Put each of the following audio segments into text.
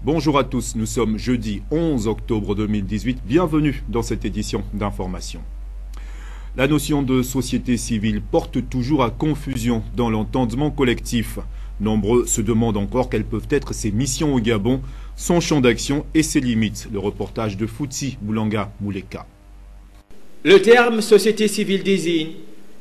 Bonjour à tous, nous sommes jeudi 11 octobre 2018. Bienvenue dans cette édition d'information. La notion de société civile porte toujours à confusion dans l'entendement collectif. Nombreux se demandent encore quelles peuvent être ses missions au Gabon, son champ d'action et ses limites. Le reportage de Fouti Boulanga Mouleka. Le terme société civile désigne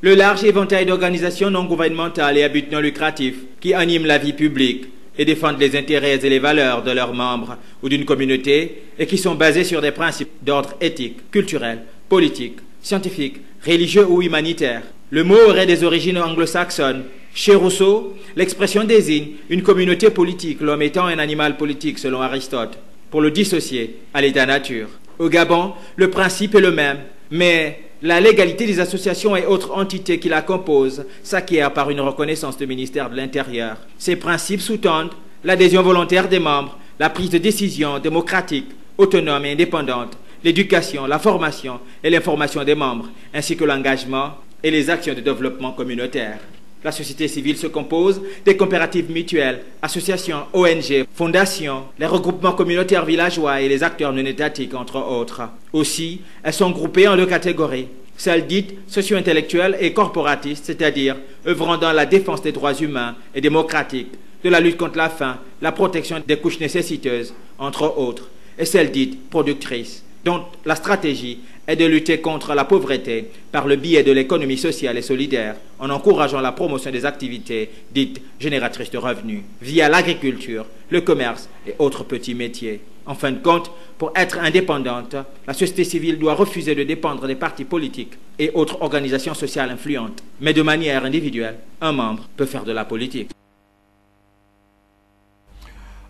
le large éventail d'organisations non gouvernementales et à but non lucratif qui animent la vie publique et défendent les intérêts et les valeurs de leurs membres ou d'une communauté et qui sont basés sur des principes d'ordre éthique, culturel, politique, scientifique, religieux ou humanitaire. Le mot aurait des origines anglo-saxonnes. Chez Rousseau, l'expression désigne une communauté politique, l'homme étant un animal politique selon Aristote, pour le dissocier à l'état nature. Au Gabon, le principe est le même, mais la légalité des associations et autres entités qui la composent s'acquiert par une reconnaissance du ministère de l'Intérieur. Ces principes sous-tendent l'adhésion volontaire des membres, la prise de décision démocratique, autonome et indépendante, l'éducation, la formation et l'information des membres, ainsi que l'engagement et les actions de développement communautaire. La société civile se compose des coopératives mutuelles, associations, ONG, fondations, les regroupements communautaires villageois et les acteurs non étatiques, entre autres. Aussi, elles sont groupées en deux catégories. Celles dites socio-intellectuelles et corporatistes, c'est-à-dire œuvrant dans la défense des droits humains et démocratiques, de la lutte contre la faim, la protection des couches nécessiteuses, entre autres, et celles dites productrices, dont la stratégie est de lutter contre la pauvreté par le biais de l'économie sociale et solidaire, en encourageant la promotion des activités dites génératrices de revenus, via l'agriculture, le commerce et autres petits métiers. En fin de compte, pour être indépendante, la société civile doit refuser de dépendre des partis politiques et autres organisations sociales influentes. Mais de manière individuelle, un membre peut faire de la politique.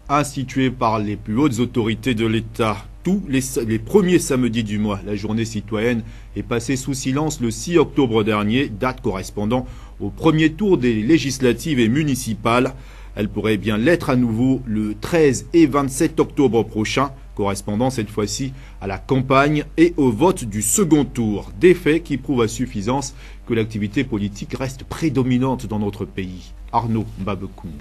Instituée par les plus hautes autorités de l'État, tous les premiers samedis du mois, la journée citoyenne est passée sous silence le 6 octobre dernier, date correspondant au premier tour des législatives et municipales. Elle pourrait bien l'être à nouveau le 13 et 27 octobre prochain, correspondant cette fois-ci à la campagne et au vote du second tour. Des faits qui prouvent à suffisance que l'activité politique reste prédominante dans notre pays. Arnaud Mbabekung.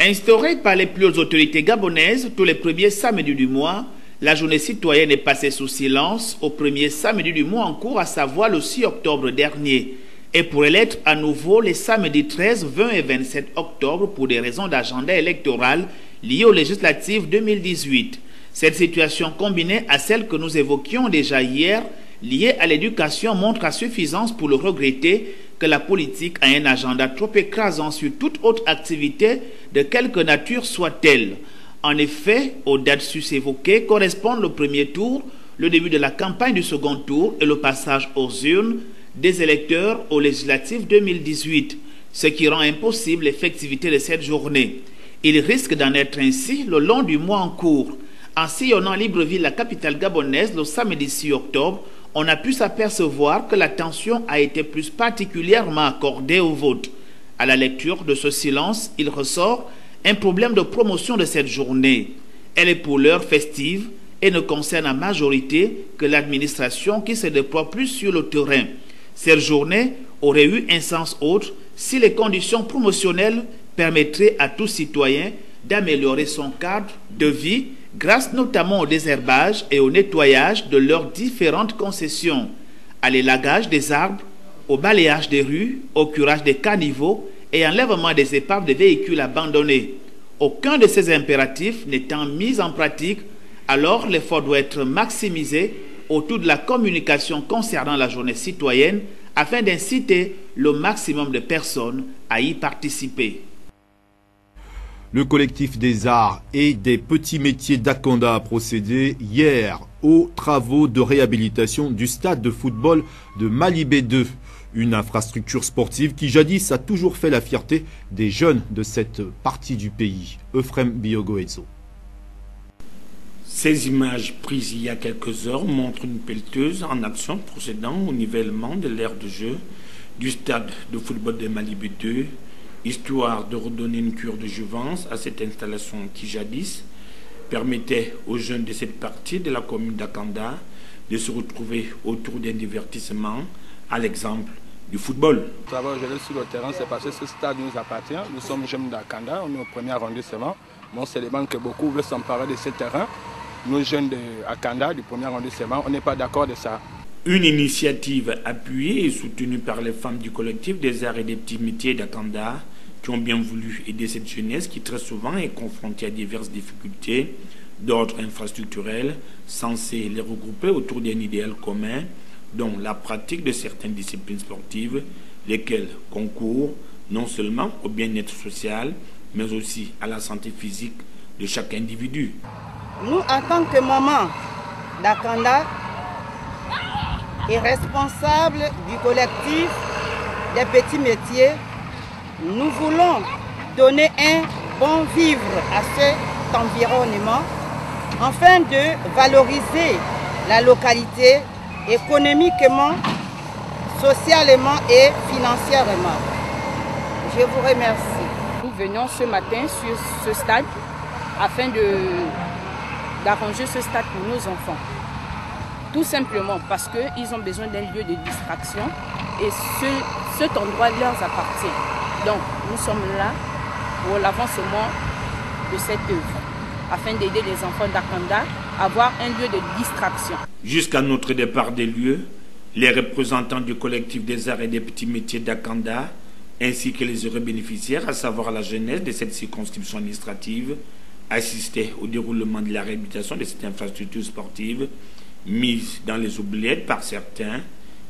Instaurée par les plus hautes autorités gabonaises tous les premiers samedis du mois, la journée citoyenne est passée sous silence au premier samedi du mois en cours, à savoir le 6 octobre dernier, et pourrait l'être à nouveau les samedis 13, 20 et 27 octobre pour des raisons d'agenda électoral liées aux législatives 2018. Cette situation combinée à celle que nous évoquions déjà hier, liée à l'éducation, montre à suffisance pour le regretter que la politique a un agenda trop écrasant sur toute autre activité de quelque nature soit-elle. En effet, aux dates sus-évoquées correspondent le premier tour, le début de la campagne du second tour et le passage aux urnes des électeurs aux législatives 2018, ce qui rend impossible l'effectivité de cette journée. Il risque d'en être ainsi le long du mois en cours. En sillonnant Libreville, la capitale gabonaise, le samedi 6 octobre, on a pu s'apercevoir que l'attention a été plus particulièrement accordée au vote. À la lecture de ce silence, il ressort un problème de promotion de cette journée. Elle est pour l'heure festive et ne concerne en majorité que l'administration qui se déploie plus sur le terrain. Cette journée aurait eu un sens autre si les conditions promotionnelles permettraient à tout citoyen d'améliorer son cadre de vie grâce notamment au désherbage et au nettoyage de leurs différentes concessions, à l'élagage des arbres, au balayage des rues, au curage des caniveaux et enlèvement des épaves de véhicules abandonnés. Aucun de ces impératifs n'étant mis en pratique, alors l'effort doit être maximisé autour de la communication concernant la journée citoyenne afin d'inciter le maximum de personnes à y participer. Le collectif des arts et des petits métiers d'Akanda a procédé hier aux travaux de réhabilitation du stade de football de Malibé 2. Une infrastructure sportive qui jadis a toujours fait la fierté des jeunes de cette partie du pays. Euphrem Biogoezo. Ces images prises il y a quelques heures montrent une pelleteuse en action procédant au nivellement de l'aire de jeu du stade de football de Malibé 2, histoire de redonner une cure de jouvence à cette installation qui jadis permettait aux jeunes de cette partie de la commune d'Akanda de se retrouver autour d'un divertissement, à l'exemple du football. Le travail aujourd'hui sur le terrain, c'est parce que ce stade nous appartient. Nous sommes jeunes d'Akanda, on est au premier arrondissement. Bon, c'est seulement que beaucoup veulent s'emparer de ce terrain. Nous, jeunes de Akanda, du premier arrondissement, on n'est pas d'accord de ça. Une initiative appuyée et soutenue par les femmes du collectif des arts et des petits métiers d'Akanda qui ont bien voulu aider cette jeunesse qui très souvent est confrontée à diverses difficultés d'ordre infrastructurel censées les regrouper autour d'un idéal commun, dont la pratique de certaines disciplines sportives, lesquelles concourent non seulement au bien-être social, mais aussi à la santé physique de chaque individu. Nous, en tant que maman d'Akanda et responsable du collectif des petits métiers, nous voulons donner un bon vivre à cet environnement afin de valoriser la localité économiquement, socialement et financièrement. Je vous remercie. Nous venons ce matin sur ce stade afin d'arranger ce stade pour nos enfants. Tout simplement parce qu'ils ont besoin d'un lieu de distraction et cet endroit leur appartient. Donc nous sommes là pour l'avancement de cette œuvre afin d'aider les enfants d'Akanda à avoir un lieu de distraction. Jusqu'à notre départ des lieux, les représentants du collectif des arts et des petits métiers d'Akanda ainsi que les heureux bénéficiaires, à savoir la jeunesse de cette circonscription administrative, assistaient au déroulement de la réhabilitation de cette infrastructure sportive mise dans les oubliettes par certains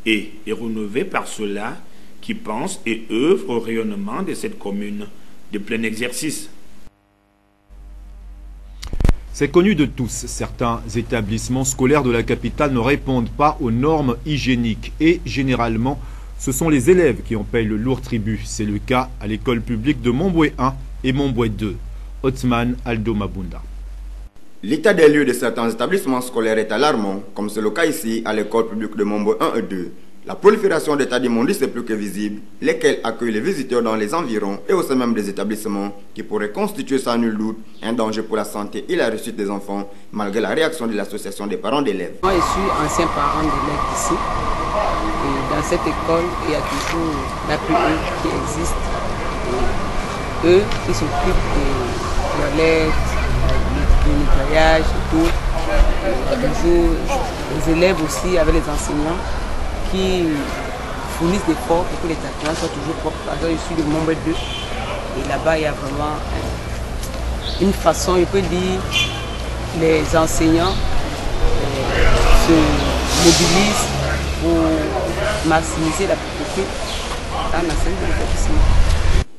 et rénovée par ceux-là qui pensent et œuvrent au rayonnement de cette commune de plein exercice. C'est connu de tous, certains établissements scolaires de la capitale ne répondent pas aux normes hygiéniques et généralement ce sont les élèves qui en payent le lourd tribut. C'est le cas à l'école publique de Mombwe 1 et Mombwe 2. Othman Aldo Mabunda. L'état des lieux de certains établissements scolaires est alarmant, comme c'est le cas ici à l'école publique de Mombwe 1 et 2. La prolifération d'états d'immondices est plus que visible, lesquels accueillent les visiteurs dans les environs et au sein même des établissements, qui pourraient constituer sans nul doute un danger pour la santé et la réussite des enfants, malgré la réaction de l'association des parents d'élèves. Moi, je suis ancien parent d'élèves ici. Et dans cette école, il y a toujours l'APE qui existe. Et eux qui s'occupent des toilettes, du nettoyage et tout. Il y a toujours les élèves aussi avec les enseignants qui fournissent des efforts pour que les établissements soient toujours propres. Par exemple, je suis de Mombwe 2 et là-bas il y a vraiment une façon, je peux dire, les enseignants se mobilisent pour maximiser la propreté dans l'enseignement de l'établissement.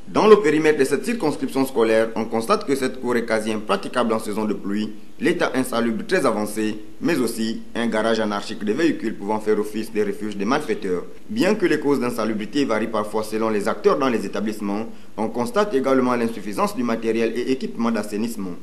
Dans le périmètre de cette circonscription scolaire, on constate que cette cour est quasi impraticable en saison de pluie, l'état insalubre très avancé, mais aussi un garage anarchique de véhicules pouvant faire office de refuge des malfaiteurs. Bien que les causes d'insalubrité varient parfois selon les acteurs dans les établissements, on constate également l'insuffisance du matériel et équipement d'assainissement.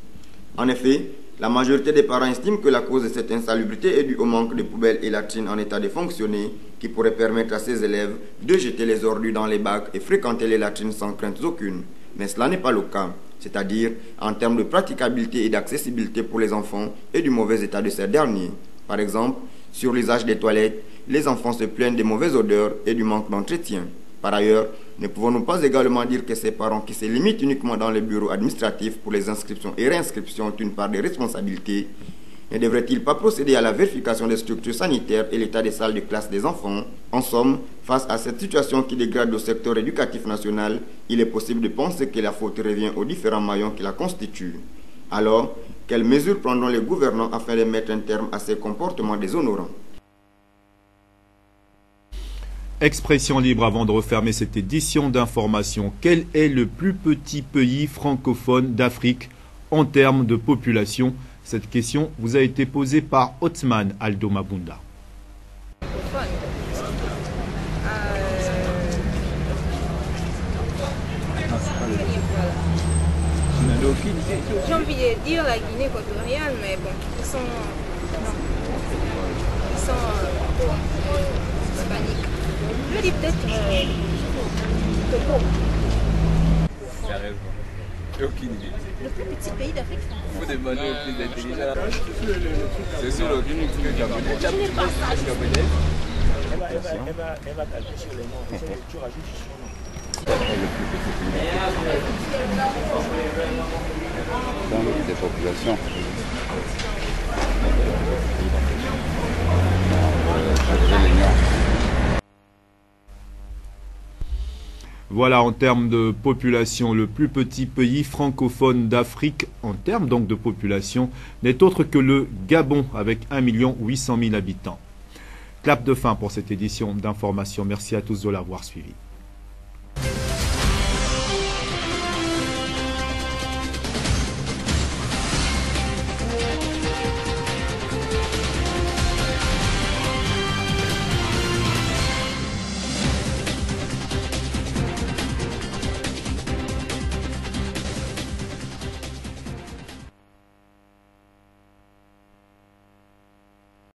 En effet, la majorité des parents estiment que la cause de cette insalubrité est due au manque de poubelles et latrines en état de fonctionner, qui pourrait permettre à ces élèves de jeter les ordures dans les bacs et fréquenter les latrines sans crainte aucune. Mais cela n'est pas le cas, c'est-à-dire en termes de praticabilité et d'accessibilité pour les enfants et du mauvais état de ces derniers. Par exemple, sur l'usage des toilettes, les enfants se plaignent des mauvaises odeurs et du manque d'entretien. Par ailleurs, ne pouvons-nous pas également dire que ces parents qui se limitent uniquement dans les bureaux administratifs pour les inscriptions et réinscriptions ont une part de responsabilité? Ne devrait-il pas procéder à la vérification des structures sanitaires et l'état des salles de classe des enfants? En somme, face à cette situation qui dégrade le secteur éducatif national, il est possible de penser que la faute revient aux différents maillons qui la constituent. Alors, quelles mesures prendront les gouvernants afin de mettre un terme à ces comportements déshonorants? Expression libre avant de refermer cette édition d'information. Quel est le plus petit pays francophone d'Afrique en termes de population? Cette question vous a été posée par Othman Aldo Mabunda. J'ai envie de dire la Guinée équatoriale, mais bon, ils sont hispaniques. Je dis peut-être Togo. J'arrive. J'ai aucune idée. Le plus petit pays d'Afrique. Il faut demander au plus intelligent. C'est sûr, le plus gabonais. Je n'ai pas ça. Elle va calculer sur les noms. Tu rajoutes sur son nom. Donc, des populations. Voilà, en termes de population, le plus petit pays francophone d'Afrique, en termes donc de population, n'est autre que le Gabon, avec 1 800 000 habitants. Clap de fin pour cette édition d'information. Merci à tous de l'avoir suivi.